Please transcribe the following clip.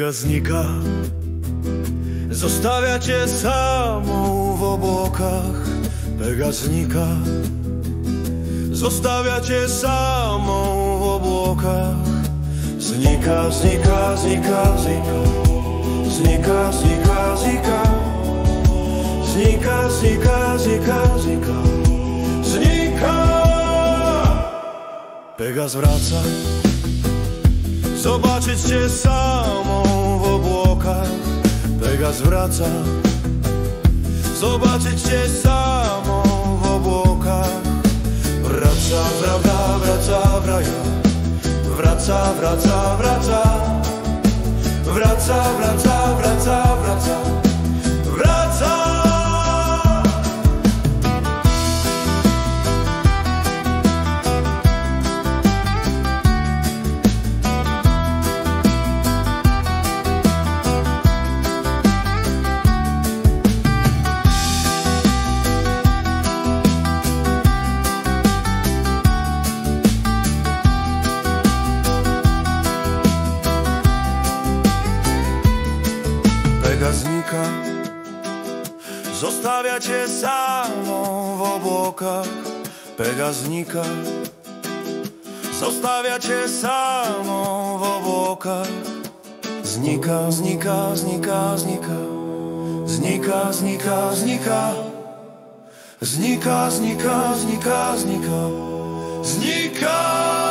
Pega znika, zostawia cię samą w obłokach. Pega znika, zostawia cię samą w obłokach. Znika, znika, znika, znika. Znika, znika, znika. Znika, znika, znika, znika. Znika. Pegas wraca, zobaczyć cię samą w obłokach. Pegas wraca, zobaczyć cię samą w obłokach. Wraca, wraca, wraca, wraca. Wraca, wraca, wraca. Wraca, wraca, wraca, wraca. Wraca. Pega znika, zostawia cię samą w obłokach. Pega znika, zostawia cię samą w obłokach. Znika, znika, znika, znika. Znika, znika, znika. Znika, znika, znika, znika. Znika.